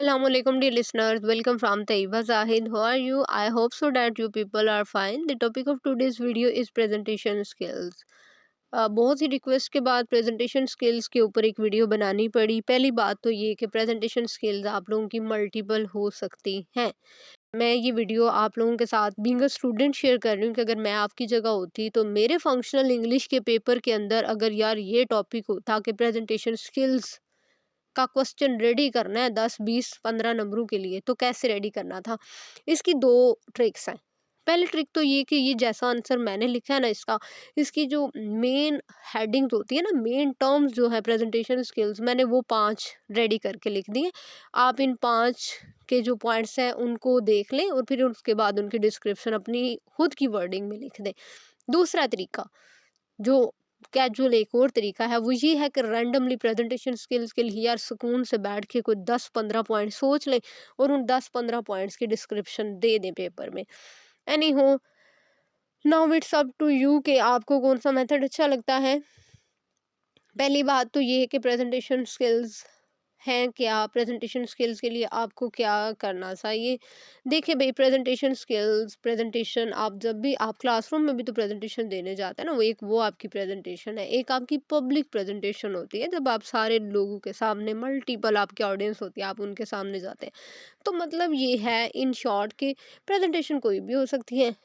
Assalamualaikum dear listeners, welcome from Taiba Zahid. How are you? I hope so that you people are fine. The topic of today's video is presentation skills. बहुत ही request के बाद presentation skills के ऊपर एक video बनानी पड़ी। पहली बात तो ये कि प्रेजेंटेशन स्किल्स आप लोगों की मल्टीपल हो सकती हैं। मैं ये वीडियो आप लोगों के साथ बीइंग अ स्टूडेंट शेयर कर रही हूँ कि अगर मैं आपकी जगह होती तो मेरे फंक्शनल इंग्लिश के पेपर के अंदर अगर यार ये टॉपिक होता कि प्रेजेंटेशन स्किल्स का क्वेश्चन रेडी करना है 10 20 15 नंबरों के लिए, तो कैसे रेडी करना था। इसकी दो ट्रिक्स हैं। पहली ट्रिक तो ये कि ये जैसा आंसर मैंने लिखा है ना, इसकी जो मेन हेडिंग्स होती है ना, मेन टर्म्स जो है प्रेजेंटेशन स्किल्स, मैंने वो 5 रेडी करके लिख दिए। आप इन 5 के जो पॉइंट्स हैं उनको देख लें और फिर उसके बाद उनकी डिस्क्रिप्शन अपनी खुद की वर्डिंग में लिख दें। दूसरा तरीका जो कैजुअल एक और तरीका है वो ये है कि रैंडमली प्रेजेंटेशन स्किल्स के लिए यार सुकून से बैठ के कोई 10 15 पॉइंट सोच लें और उन 10 15 पॉइंट्स की डिस्क्रिप्शन दे दें पेपर में। Anyhow, now it's up to you कि आपको कौन सा मेथड अच्छा लगता है। पहली बात तो ये है कि प्रेजेंटेशन स्किल्स हैं क्या, प्रेजेंटेशन स्किल्स के लिए आपको क्या करना चाहिए। देखिए भाई, प्रेजेंटेशन स्किल्स, प्रेजेंटेशन आप जब भी आप क्लासरूम में भी तो प्रेजेंटेशन देने जाते हैं ना, वो आपकी प्रेजेंटेशन है। एक आपकी पब्लिक प्रेजेंटेशन होती है जब आप सारे लोगों के सामने, मल्टीपल आपकी ऑडियंस होती है, आप उनके सामने जाते हैं। तो मतलब ये है इन शॉर्ट कि प्रेजेंटेशन कोई भी हो सकती है।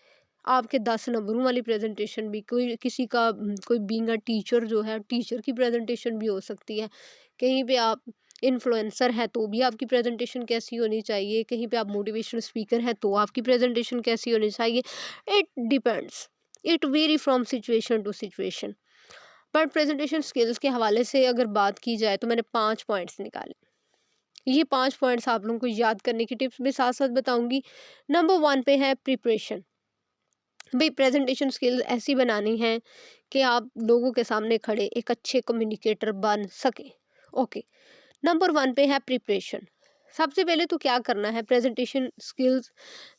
आपके 10 नंबरों वाली प्रेजेंटेशन भी, कोई किसी का कोई बीइंग अ टीचर जो है, टीचर की प्रेजेंटेशन भी हो सकती है। कहीं पे आप इन्फ्लुएंसर है तो भी आपकी प्रेजेंटेशन कैसी होनी चाहिए, कहीं पे आप मोटिवेशनल स्पीकर है तो आपकी प्रेजेंटेशन कैसी होनी चाहिए। It depends, it vary from situation to situation. But presentation skills के हवाले से अगर बात की जाए तो मैंने 5 पॉइंट्स निकाले। ये 5 पॉइंट्स आप लोगों को याद करने की टिप्स भी साथ साथ बताऊंगी। नंबर 1 पे है प्रिपरेशन। भाई प्रेजेंटेशन स्किल्स ऐसी बनानी है कि आप लोगों के सामने खड़े एक अच्छे कम्युनिकेटर बन सके। ओके, नंबर 1 पे है प्रिपरेशन। सबसे पहले तो क्या करना है प्रेजेंटेशन स्किल्स,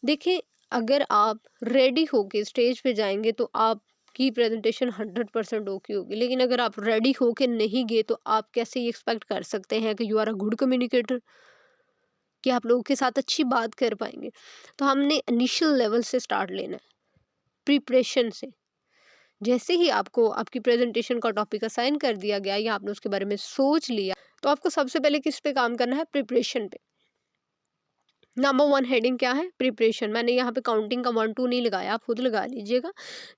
देखिए अगर आप रेडी होके स्टेज पे जाएंगे तो आपकी प्रेजेंटेशन 100% ओके होगी। लेकिन अगर आप रेडी होके नहीं गए तो आप कैसे ये एक्सपेक्ट कर सकते हैं कि you are a good communicator, कि आप लोगों के साथ अच्छी बात कर पाएंगे। तो हमने इनिशियल लेवल से स्टार्ट लेना है, प्रिपरेशन से। जैसे ही आपको आपकी प्रेजेंटेशन का टॉपिक असाइन कर दिया गया या आपने उसके बारे में सोच लिया, तो आपको सबसे पहले किस पे काम करना है, प्रिपरेशन पे। नंबर 1 हेडिंग क्या है, प्रिपरेशन। मैंने यहाँ पे काउंटिंग का 1 2 नहीं लगाया, आप खुद लगा लीजिएगा।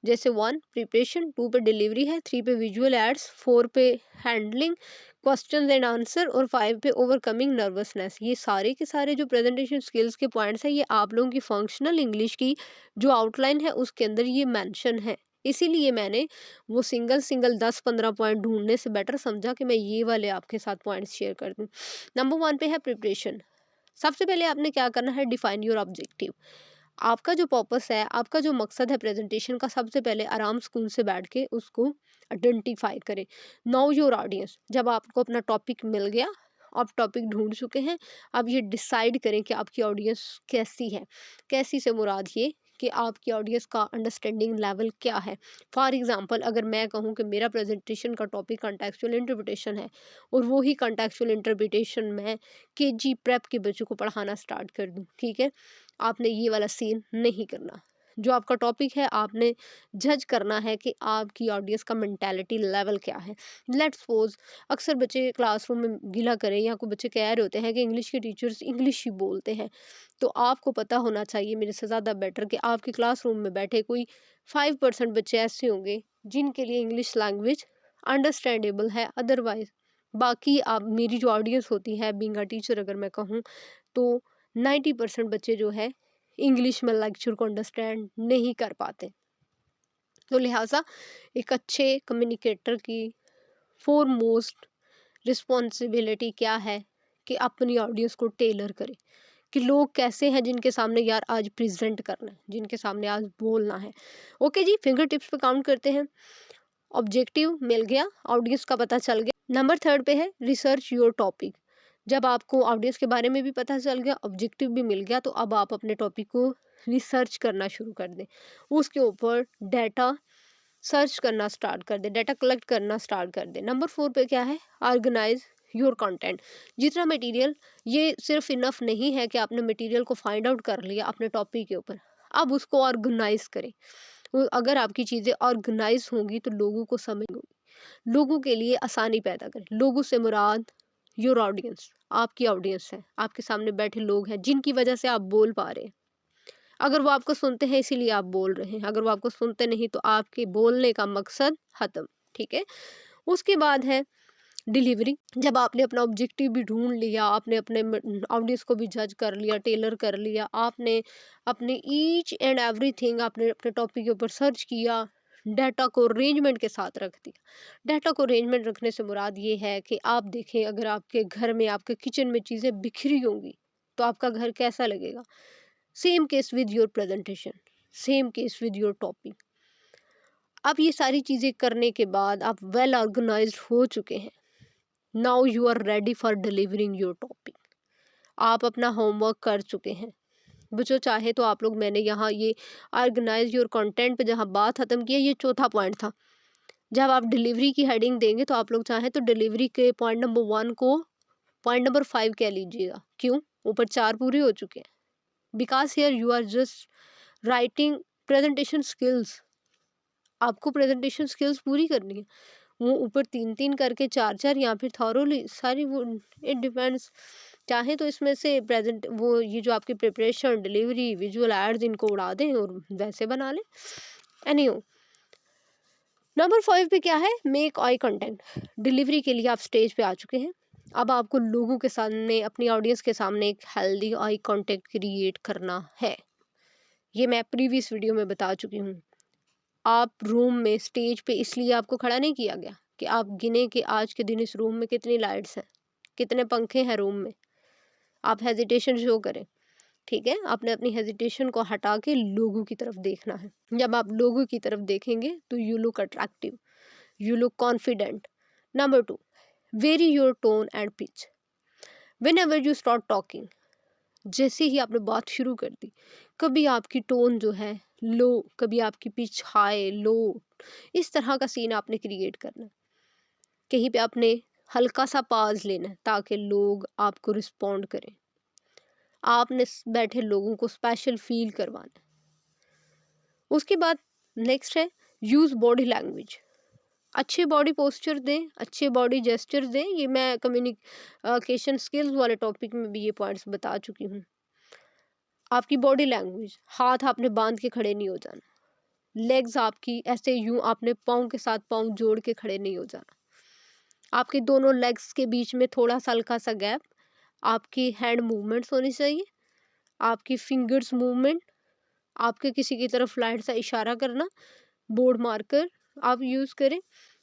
जैसे 1 प्रिपरेशन, 2 पे डिलीवरी है, 3 पे विजुअल एड्स, 4 पे हैंडलिंग क्वेश्चंस एंड आंसर और 5 पे ओवरकमिंग नर्वसनेस। ये सारे के सारे जो प्रेजेंटेशन स्किल्स के पॉइंट्स हैं, ये आप लोगों की फंक्शनल इंग्लिश की जो आउटलाइन है उसके अंदर ये मेंशन है। इसीलिए मैंने वो सिंगल सिंगल 10 15 पॉइंट ढूंढने से बेटर समझा कि मैं ये वाले आपके साथ पॉइंट्स शेयर कर दूं। नंबर 1 पे है प्रिपरेशन। सबसे पहले आपने क्या करना है, डिफाइन योर ऑब्जेक्टिव। आपका जो पर्पस है, आपका जो मकसद है प्रेजेंटेशन का, सबसे पहले आराम सुकून से बैठ के उसको आइडेंटिफाई करें। Know your audience. जब आपको अपना टॉपिक मिल गया, आप टॉपिक ढूंढ चुके हैं, अब ये डिसाइड करें कि आपकी ऑडियंस कैसी है। कैसी से मुराद ये कि आपकी ऑडियंस का अंडरस्टैंडिंग लेवल क्या है। फॉर एग्जांपल अगर मैं कहूँ कि मेरा प्रेजेंटेशन का टॉपिक कॉन्टेक्चुअल इंटरप्रिटेशन है और वो ही कॉन्टेक्चुअल इंटरप्रिटेशन मैं केजी प्रेप के बच्चों को पढ़ाना स्टार्ट कर दूं, ठीक है, आपने ये वाला सीन नहीं करना। जो आपका टॉपिक है आपने जज करना है कि आपकी ऑडियंस का मेंटालिटी लेवल क्या है। लेट्स सपोज अक्सर बच्चे क्लासरूम में गिला करें या कोई बच्चे कह रहे होते हैं कि इंग्लिश के टीचर्स इंग्लिश ही बोलते हैं, तो आपको पता होना चाहिए मेरे से ज़्यादा बेटर कि आपके क्लासरूम में बैठे कोई 5% बच्चे ऐसे होंगे जिनके लिए इंग्लिश लैंग्वेज अंडरस्टैंडेबल है। अदरवाइज बाकी आप मेरी जो ऑडियंस होती है बीइंग अ टीचर अगर मैं कहूँ तो 90% बच्चे जो है इंग्लिश में लेक्चर को अंडरस्टैंड नहीं कर पाते। तो लिहाजा एक अच्छे कम्युनिकेटर की फोरमोस्ट रिस्पॉन्सिबिलिटी क्या है कि अपनी ऑडियंस को टेलर करे कि लोग कैसे हैं जिनके सामने यार आज प्रेजेंट करना है, जिनके सामने आज बोलना है। ओके जी, फिंगर टिप्स पे काउंट करते हैं। ऑब्जेक्टिव मिल गया, ऑडियंस का पता चल गया। नंबर 3 पे है रिसर्च योर टॉपिक। जब आपको ऑडियंस के बारे में भी पता चल गया, ऑब्जेक्टिव भी मिल गया, तो अब आप अपने टॉपिक को रिसर्च करना शुरू कर दें। उसके ऊपर डाटा सर्च करना स्टार्ट कर दें, डाटा कलेक्ट करना स्टार्ट कर दें। नंबर 4 पे क्या है, ऑर्गेनाइज योर कंटेंट। जितना मटेरियल, ये सिर्फ इनफ नहीं है कि आपने मटेरियल को फाइंड आउट कर लिया अपने टॉपिक के ऊपर, अब उसको ऑर्गेनाइज करें। अगर आपकी चीज़ें ऑर्गेनाइज होंगी तो लोगों को समझ होगी, लोगों के लिए आसानी पैदा करें। लोगों से मुराद योर ऑडियंस, आपकी ऑडियंस है, आपके सामने बैठे लोग हैं जिनकी वजह से आप बोल पा रहे हैं। अगर वो आपको सुनते हैं इसीलिए आप बोल रहे हैं, अगर वो आपको सुनते नहीं तो आपके बोलने का मकसद खत्म। ठीक है। उसके बाद है डिलीवरी। जब आपने अपना ऑब्जेक्टिव भी ढूंढ लिया, आपने अपने ऑडियंस को भी जज कर लिया, टेलर कर लिया, आपने अपने ईच एंड एवरीथिंग आपने अपने टॉपिक के ऊपर सर्च किया, डाटा को अरेंजमेंट के साथ रख दिया। डाटा को अरेंजमेंट रखने से मुराद ये है कि आप देखें, अगर आपके घर में, आपके किचन में चीज़ें बिखरी होंगी तो आपका घर कैसा लगेगा। Same case with your presentation, same case with your topic. अब ये सारी चीज़ें करने के बाद आप वेल ऑर्गेनाइज्ड हो चुके हैं। Now you are ready for delivering your topic. आप अपना होमवर्क कर चुके हैं। बच्चों, चाहे तो आप लोग, मैंने यहाँ ये ऑर्गेनाइज योर कंटेंट पे जहाँ बात खत्म की है, ये चौथा पॉइंट था। जब आप डिलीवरी की हेडिंग देंगे तो आप लोग चाहें तो डिलीवरी के पॉइंट नंबर 1 को पॉइंट नंबर 5 कह लीजिएगा। क्यों? ऊपर 4 पूरे हो चुके हैं। Because here you are just writing presentation skills. आपको प्रेजेंटेशन स्किल्स पूरी करनी है। वो ऊपर 3-3 करके 4-4 या फिर थॉरोली सारी, वो इट डिपेंड्स। चाहे तो इसमें से प्रेजेंट वो ये जो आपकी प्रिपरेशन, डिलीवरी, विजुअल एड्स, इनको उड़ा दें और वैसे बना लें। एनीहो, नंबर 5 पे क्या है? Make I content. डिलीवरी के लिए आप स्टेज पे आ चुके हैं। अब आपको लोगों के सामने, अपनी ऑडियंस के सामने एक हेल्दी आई कांटेक्ट क्रिएट करना है। ये मैं प्रीवियस वीडियो में बता चुकी हूँ। आप रूम में, स्टेज पे इसलिए आपको खड़ा नहीं किया गया कि आप गिने कि आज के दिन इस रूम में कितनी लाइट्स हैं, कितने पंखे हैं रूम में। आप हेजिटेशन शो करें। ठीक है। आपने अपनी हेजिटेशन को हटा के लोगों की तरफ देखना है। जब आप लोगों की तरफ देखेंगे तो you look attractive, you look confident. Number 2, very your tone and pitch. When ever you start talking, जैसे ही आपने बात शुरू कर दी, कभी आपकी टोन जो है लो, कभी आपकी पिच हाई लो, इस तरह का सीन आपने क्रिएट करना है। कहीं पे आपने हल्का सा पाज लेना है ताकि लोग आपको रिस्पॉन्ड करें। आपने बैठे लोगों को स्पेशल फील करवाना है। उसके बाद नेक्स्ट है यूज़ बॉडी लैंग्वेज। अच्छे बॉडी पोस्चर दें, अच्छे बॉडी जेस्चर्स दें। ये मैं कम्युनिकेशन स्किल्स वाले टॉपिक में भी ये पॉइंट्स बता चुकी हूँ। आपकी बॉडी लैंग्वेज, हाथ आपने बांध के खड़े नहीं हो जाना। लेग्स आपकी ऐसे यूं आपने पाँव के साथ पाँव जोड़ के खड़े नहीं हो जाना। आपके दोनों लेग्स के बीच में थोड़ा सा हल्का सा गैप। आपकी हैंड मूवमेंट्स होनी चाहिए, आपकी फिंगर्स मूवमेंट, आपके किसी की तरफ लाइट सा इशारा करना, बोर्ड मार्कर आप यूज़ करें।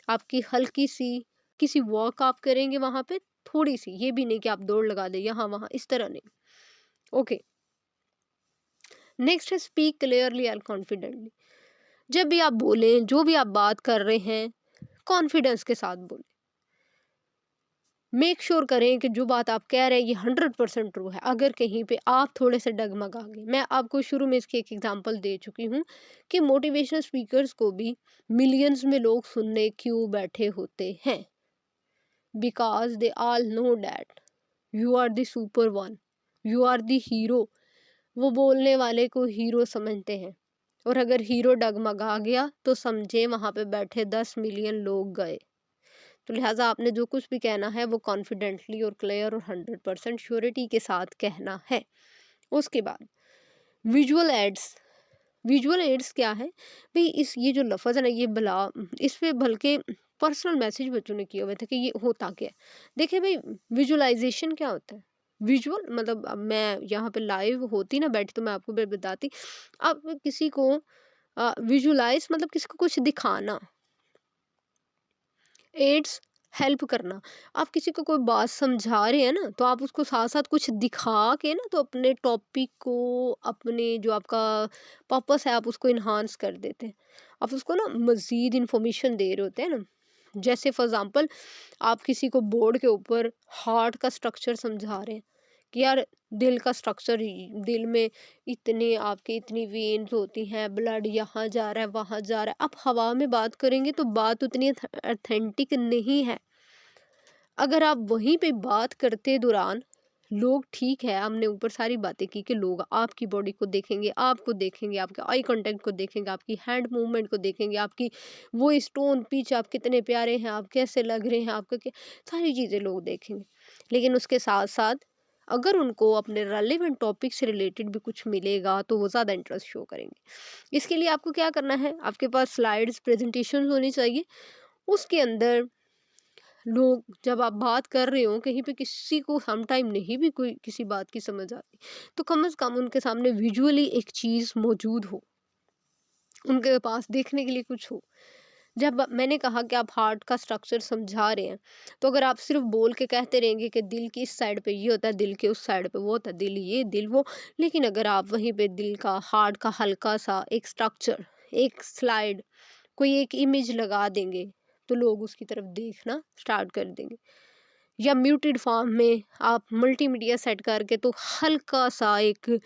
आपकी हल्की सी किसी वॉक आप करेंगे वहाँ पे, थोड़ी सी, ये भी नहीं कि आप दौड़ लगा दें यहाँ वहाँ, इस तरह नहीं। ओके। नेक्स्ट है स्पीक क्लियरली एंड कॉन्फिडेंटली। जब भी आप बोलें, जो भी आप बात कर रहे हैं, कॉन्फिडेंस के साथ बोलें। मेक श्योर करें कि जो बात आप कह रहे हैं ये 100% ट्रू है। अगर कहीं पे आप थोड़े से डगमगा गए, मैं आपको शुरू में इसकी एक एग्जांपल दे चुकी हूँ कि मोटिवेशनल स्पीकर्स को भी मिलियंस में लोग सुनने क्यों बैठे होते हैं। Because they all know that you are the super one, you are the hero. वो बोलने वाले को हीरो समझते हैं, और अगर हीरो डगमगा गया तो समझे वहाँ पे बैठे 10 मिलियन लोग गए। तो लिहाजा आपने जो कुछ भी कहना है वो कॉन्फिडेंटली और क्लियर और 100% श्योरिटी के साथ कहना है। उसके बाद विजुअल एड्स। विजुअल एड्स क्या है भाई? इस ये जो लफ्ज़ है ना, ये बला, इस पे बल्कि पर्सनल मैसेज बच्चों ने किया हुआ था कि ये होता क्या है। देखिए भाई, विजुअलाइजेशन क्या होता है? विजुअल मतलब, अब मैं यहाँ पे लाइव होती ना बैठी तो मैं आपको भी बताती। अब किसी को विजुअलाइज मतलब किसी को कुछ दिखाना। एड्स हेल्प करना। आप किसी को कोई बात समझा रहे हैं ना, तो आप उसको साथ साथ कुछ दिखा के ना, तो अपने टॉपिक को, अपने जो आपका पर्पस है, आप उसको इन्हांस कर देते हैं। आप उसको ना मज़ीद इन्फॉर्मेशन दे रहे होते हैं ना। जैसे फॉर एग्ज़ाम्पल, आप किसी को बोर्ड के ऊपर हार्ट का स्ट्रक्चर समझा रहे हैं कि यार दिल का स्ट्रक्चर, दिल में इतने आपके इतनी वेन्स होती हैं, ब्लड यहाँ जा रहा है वहाँ जा रहा है। आप हवा में बात करेंगे तो बात उतनी ऑथेंटिक नहीं है। अगर आप वहीं पे बात करते दौरान लोग, ठीक है, हमने ऊपर सारी बातें की कि लोग आपकी बॉडी को देखेंगे, आपको देखेंगे, आपके आई कांटेक्ट को देखेंगे, आपकी हैंड मूवमेंट को देखेंगे, आपकी वॉइस टोन पिच, आप कितने प्यारे हैं, आप कैसे लग रहे हैं, आपका क्या, सारी चीज़ें लोग देखेंगे। लेकिन उसके साथ साथ अगर उनको अपने रेलेवेंट टॉपिक से रिलेटेड भी कुछ मिलेगा तो वो ज़्यादा इंटरेस्ट शो करेंगे। इसके लिए आपको क्या करना है, आपके पास स्लाइड्स प्रेजेंटेशन होनी चाहिए। उसके अंदर लोग, जब आप बात कर रहे हो कहीं पे, किसी को सम टाइम नहीं भी कोई किसी बात की समझ आती, तो कम से कम उनके सामने विजुअली एक चीज मौजूद हो, उनके पास देखने के लिए कुछ हो। मैंने कहा कि आप हार्ट का स्ट्रक्चर समझा रहे हैं, तो अगर आप सिर्फ बोल के कहते रहेंगे कि दिल की इस साइड पे ये होता है, दिल के उस साइड पे वो होता है, दिल ये दिल वो, लेकिन अगर आप वहीं पे दिल का, हार्ट का हल्का सा एक स्ट्रक्चर, एक स्लाइड, कोई एक इमेज लगा देंगे, तो लोग उसकी तरफ देखना स्टार्ट कर देंगे। या म्यूटेड फॉर्म में आप मल्टीमीडिया सेट करके तो हल्का सा एक,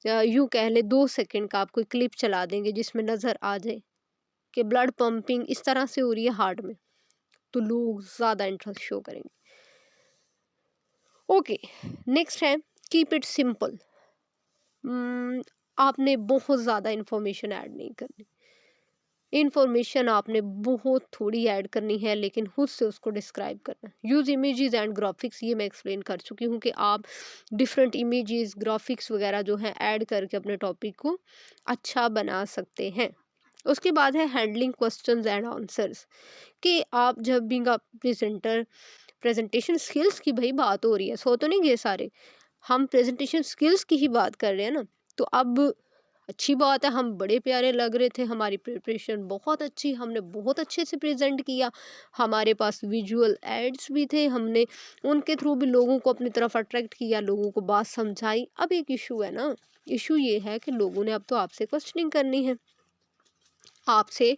यूं कह ले 2 सेकंड का आप कोई क्लिप चला देंगे जिसमें नज़र आ जाए कि ब्लड पंपिंग इस तरह से हो रही है हार्ट में, तो लोग ज़्यादा इंटरेस्ट शो करेंगे। ओके, नेक्स्ट है कीप इट सिंपल। आपने बहुत ज़्यादा इंफॉर्मेशन ऐड नहीं करनी। इन्फॉर्मेशन आपने बहुत थोड़ी ऐड करनी है, लेकिन खुद से उसको डिस्क्राइब करना है। यूज़ इमेजेस एंड ग्राफिक्स, ये मैं एक्सप्लेन कर चुकी हूँ कि आप डिफरेंट इमेजेस, ग्राफिक्स वगैरह जो हैं ऐड करके अपने टॉपिक को अच्छा बना सकते हैं। उसके बाद है हैंडलिंग क्वेश्चंस एंड आंसर्स, कि आप जब भी प्रेजेंटर, प्रेजेंटेशन स्किल्स की भाई बात हो रही है, सो तो नहीं गए सारे, हम प्रेजेंटेशन स्किल्स की ही बात कर रहे हैं ना। तो अब अच्छी बात है, हम बड़े प्यारे लग रहे थे, हमारी प्रिपरेशन बहुत अच्छी, हमने बहुत अच्छे से प्रेजेंट किया, हमारे पास विजुअल एड्स भी थे, हमने उनके थ्रू भी लोगों को अपनी तरफ अट्रैक्ट किया, लोगों को बात समझाई। अब एक इशू है ना, इशू ये है कि लोगों ने अब तो आपसे क्वेश्चनिंग करनी है, आपसे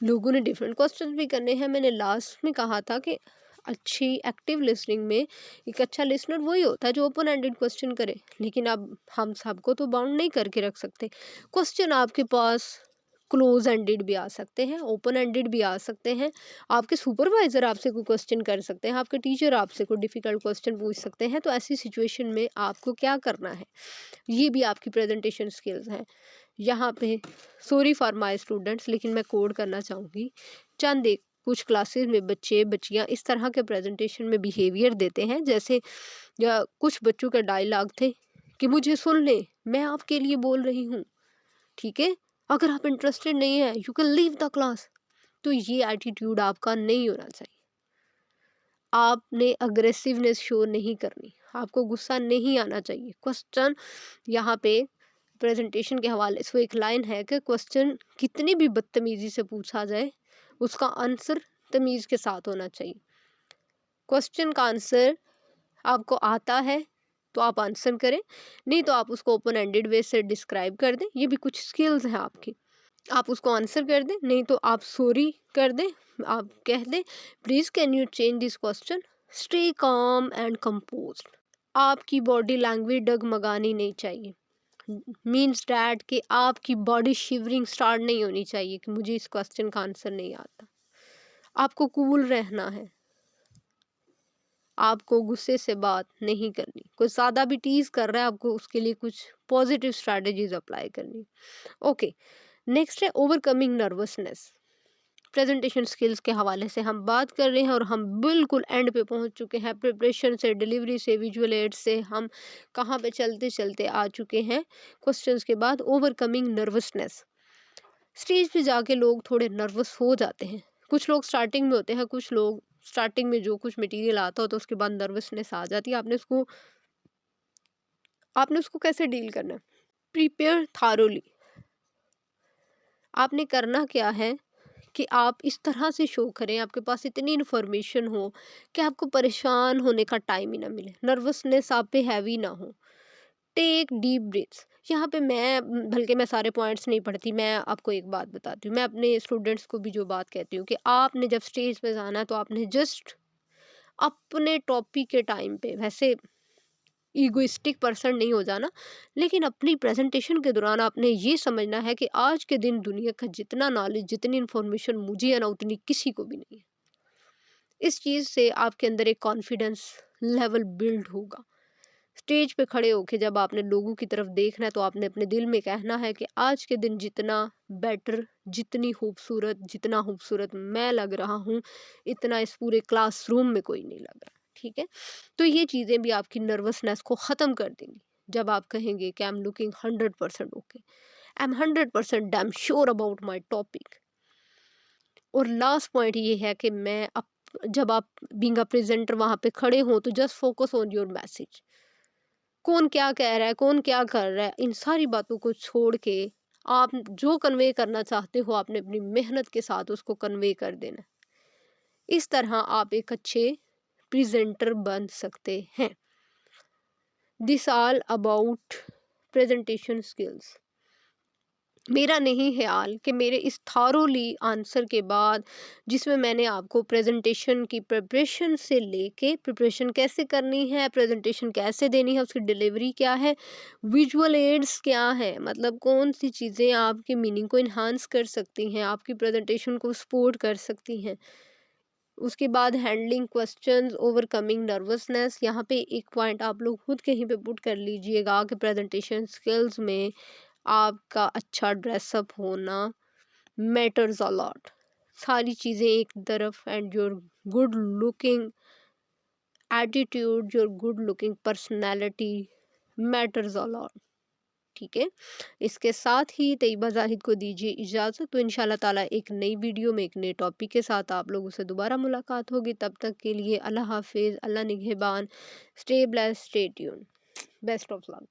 लोगों ने डिफरेंट क्वेश्चन भी करने हैं। मैंने लास्ट में कहा था कि अच्छी एक्टिव लिसनिंग में एक अच्छा लिसनर वही होता है जो ओपन एंडेड क्वेश्चन करे, लेकिन अब हम सबको तो बाउंड नहीं करके रख सकते। क्वेश्चन आपके पास क्लोज एंडेड भी आ सकते हैं, ओपन एंडेड भी आ सकते हैं, आपके सुपरवाइजर आपसे कोई क्वेश्चन कर सकते हैं, आपके टीचर आपसे कोई डिफिकल्ट क्वेश्चन पूछ सकते हैं। तो ऐसी सिचुएशन में आपको क्या करना है, ये भी आपकी प्रेजेंटेशन स्किल्स हैं। यहाँ पे सॉरी फॉर माय स्टूडेंट्स, लेकिन मैं कोड करना चाहूँगी। चंद एक कुछ क्लासेस में बच्चे बच्चियाँ इस तरह के प्रेजेंटेशन में बिहेवियर देते हैं, जैसे या कुछ बच्चों का डायलॉग थे कि मुझे सुन ले, मैं आपके लिए बोल रही हूँ, ठीक है, अगर आप इंटरेस्टेड नहीं है you can leave the class. तो ये एटीट्यूड आपका नहीं होना चाहिए। आपने अग्रेसिवनेस शो नहीं करनी, आपको गुस्सा नहीं आना चाहिए। क्वेश्चन यहाँ पे प्रेजेंटेशन के हवाले से एक लाइन है कि क्वेश्चन कितनी भी बदतमीजी से पूछा जाए, उसका आंसर तमीज़ के साथ होना चाहिए। क्वेश्चन का आंसर आपको आता है तो आप आंसर करें, नहीं तो आप उसको ओपन एंडेड वे से डिस्क्राइब कर दें, ये भी कुछ स्किल्स हैं आपकी। आप उसको आंसर कर दें, नहीं तो आप सॉरी कर दें, आप कह दें please can you change this question, stay calm and composed. आपकी बॉडी लैंग्वेज डगमगानी नहीं चाहिए, मीन्स डैट कि आपकी बॉडी शिवरिंग स्टार्ट नहीं होनी चाहिए कि मुझे इस क्वेश्चन का आंसर नहीं आता। आपको कूल रहना है, आपको गुस्से से बात नहीं करनी। कोई ज़्यादा भी टीज कर रहा है, आपको उसके लिए कुछ पॉजिटिव स्ट्रैटेजीज अप्लाई करनी। ओके, नेक्स्ट है ओवरकमिंग नर्वसनेस। प्रेजेंटेशन स्किल्स के हवाले से हम बात कर रहे हैं और हम बिल्कुल एंड पे पहुंच चुके हैं। प्रिपरेशन से, डिलीवरी से, विजुअल एड से हम कहाँ पे चलते चलते आ चुके हैं। क्वेश्चंस के बाद ओवरकमिंग नर्वसनेस। स्टेज पे जाके लोग थोड़े नर्वस हो जाते हैं, कुछ लोग स्टार्टिंग में होते हैं, कुछ लोग स्टार्टिंग में जो कुछ मटेरियल आता हो तो उसके बाद नर्वसनेस आ जाती है। आपने उसको कैसे डील करना है? Prepare thoroughly. आपने करना क्या है कि आप इस तरह से शो करें, आपके पास इतनी इन्फॉर्मेशन हो कि आपको परेशान होने का टाइम ही ना मिले, नर्वसनेस आप पे हैवी ना हो। Take deep breaths. यहाँ पे मैं, बल्कि मैं सारे पॉइंट्स नहीं पढ़ती, मैं आपको एक बात बताती हूँ। मैं अपने स्टूडेंट्स को भी जो बात कहती हूँ कि आपने जब स्टेज पे जाना है तो आपने जस्ट अपने टॉपिक के टाइम पे, वैसे ईगोइस्टिक पर्सन नहीं हो जाना, लेकिन अपनी प्रेजेंटेशन के दौरान आपने ये समझना है कि आज के दिन दुनिया का जितना नॉलेज, जितनी इन्फॉर्मेशन मुझे है ना, उतनी किसी को भी नहीं है। इस चीज़ से आपके अंदर एक कॉन्फिडेंस लेवल बिल्ड होगा। स्टेज पे खड़े होके जब आपने लोगों की तरफ देखना है तो आपने अपने दिल में कहना है कि आज के दिन जितना बेटर, जितना खूबसूरत मैं लग रहा हूँ, इतना इस पूरे क्लासरूम में कोई नहीं लग रहा। ठीक है? तो ये चीज़ें भी आपकी नर्वसनेस को ख़त्म कर देंगी। जब आप कहेंगे कि I am looking 100% okay, I am 100% damn sure about my topic. और लास्ट पॉइंट ये है कि जब आप बीइंग अ प्रेजेंटर वहाँ पे खड़े हों तो just focus on your message. कौन क्या कह रहा है, कौन क्या कर रहा है, इन सारी बातों को छोड़ के आप जो कन्वे करना चाहते हो आपने अपनी मेहनत के साथ उसको कन्वे कर देना है। इस तरह आप एक अच्छे प्रेजेंटर बन सकते हैं। This all about presentation skills. मेरा नहीं ख्याल कि मेरे इस थारोली आंसर के बाद, जिसमें मैंने आपको प्रेजेंटेशन की प्रिपरेशन से लेके प्रिपरेशन कैसे करनी है, प्रेजेंटेशन कैसे देनी है, उसकी डिलीवरी क्या है, विजुअल एड्स क्या है, मतलब कौन सी चीज़ें आपके मीनिंग को इन्हांस कर सकती हैं, आपकी प्रेजेंटेशन को सपोर्ट कर सकती हैं। उसके बाद हैंडलिंग क्वेश्चंस, ओवरकमिंग नर्वसनेस। यहाँ पे एक पॉइंट आप लोग खुद कहीं पे पुट कर लीजिएगा कि प्रेजेंटेशन स्किल्स में आपका अच्छा ड्रेसअप होना मैटर्स अ लॉट। सारी चीज़ें एक तरफ, and your good looking attitude, your good looking personality matters a lot. ठीक है? इसके साथ ही तैयबा जाहिद को दीजिए इजाज़त। तो इंशाल्लाह ताला एक नई वीडियो में एक नए टॉपिक के साथ आप लोगों से दोबारा मुलाकात होगी। तब तक के लिए अल्लाह हाफिज़, अल्लाह निगहबान, stay blessed, stay tuned, best of luck.